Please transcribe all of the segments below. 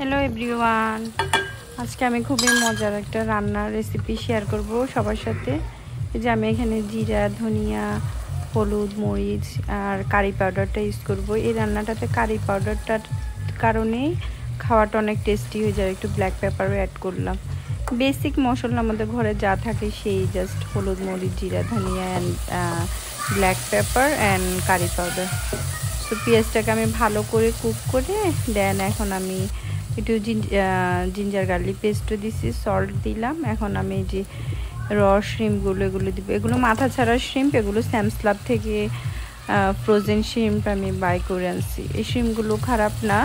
Hello everyone, আজকে আমি খুবই মজার একটা রান্নার রেসিপি শেয়ার করব সবার সাথে। এই যে আমি এখানে জিরা, ধনিয়া, হলুদ, মরিচ আর কারি পাউডারটা ইউজ করব। এই রান্নাটাতে কারি পাউডারটার কারণেই খাওয়াটা অনেক টেস্টি হয়ে যায়। একটু ব্ল্যাক পেপারও অ্যাড করলাম। বেসিক মশলা আমাদের ঘরে যা থাকে সেই জাস্ট হলুদ, মরিচ, জিরা, ধনিয়া and black pepper and curry powder. তো পেঁয়াজটাকে আমি ভালো করে কুক করে দেন এখন আমি একটু জিঞ্জার গার্লিক পেস্টও দিছি, সল্ট দিলাম। এখন আমি যে শ্রিম্পগুলো এগুলো দিব। এগুলো মাথা ছাড়া শ্রিম্প, এগুলো স্যামস ক্লাব থেকে ফ্রোজেন শ্রিম্প আমি বাই করে আনছি। এই শ্রিম্পগুলো খারাপ না,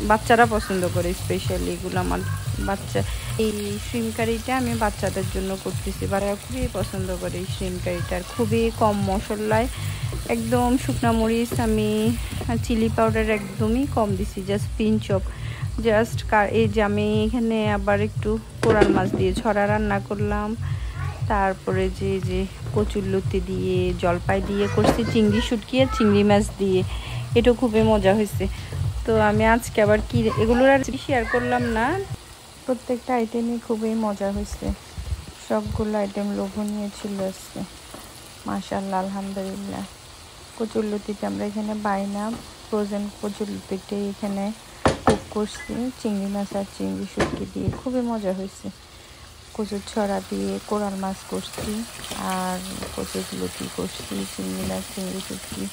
বাচ্চারা পছন্দ করে স্পেশালি। এগুলো আমার বাচ্চা, এই শ্রিম্প কারিটা আমি বাচ্চাদের জন্য করতেছি। বাচ্চারা খুবই পছন্দ করে এই শ্রিম্প কারিটা। খুবই কম মশলায়, একদম শুকনো মরিচ, আমি চিলি পাউডার একদমই কম দিছি, জাস্ট পিঞ্চ অফ। জাস্ট এই যে আমি এখানে আবার একটু কোরাল মাছ দিয়ে ছড়া রান্না করলাম। তারপরে যে কচুরলতি দিয়ে, জলপাই দিয়ে করছি, চিংড়ি শুটকি আর চিংড়ি মাছ দিয়ে। এটা খুবই মজা হয়েছে। তো আমি আজকে আবার কি এগুলোর আর শেয়ার করলাম না। প্রত্যেকটা আইটেমই খুবই মজা হয়েছে, সবগুলো আইটেম লোভনীয় ছিল আজকে। মাশাআল্লাহ, আলহামদুলিল্লাহ। কচুরলতিটা আমরা এখানে বাইনা ফ্রোজেন কচুরলতিটা এখানে কুক করছি চিংড়ি মাছ আর চিংড়ি শুটকি দিয়ে। খুবই মজা হয়েছে। কচুর ছড়া দিয়ে কোরাল মাছ করছি আর কচুরলতি করছি, চিংড়ি মাছ, চিংড়ি শুটকি।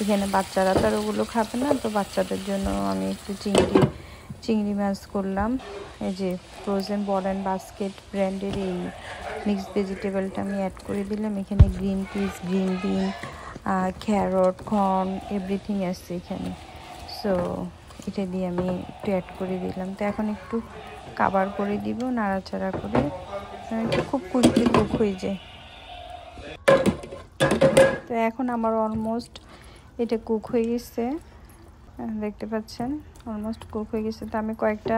এখানে বাচ্চারা তো আর ওগুলো খাবে না, তো বাচ্চাদের জন্য আমি একটু চিংড়ি মাছ করলাম। এই যে ফ্রোজেন বল অ্যান্ড বাস্কেট ব্র্যান্ডের এই মিক্সড ভেজিটেবলটা আমি অ্যাড করে দিলাম। এখানে গ্রিন পিস, গ্রিন বিন, ক্যারট, কর্ন, এভরিথিং আছে এখানে। সো এটা দিয়ে আমি একটু অ্যাড করে দিলাম। তো এখন একটু কাভার করে দিব, নাড়াচাড়া করে। একটু খুব কুইকলি কুক হয়ে যায়। তো এখন আমার অলমোস্ট এটা কুক হয়ে গেছে, দেখতে পাচ্ছেন অলমোস্ট কুক হয়ে গেছে। তো আমি কয়েকটা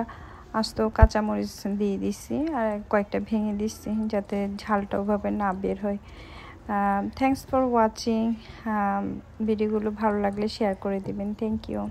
আস্ত কাঁচামরিচ দিয়ে দিছি আর কয়েকটা ভেঙে দিচ্ছি যাতে ঝালটা ওভাবে না বের হয়। Thanks for watching. ভিডিওগুলো ভালো লাগলে শেয়ার করে দিবেন। Thank you.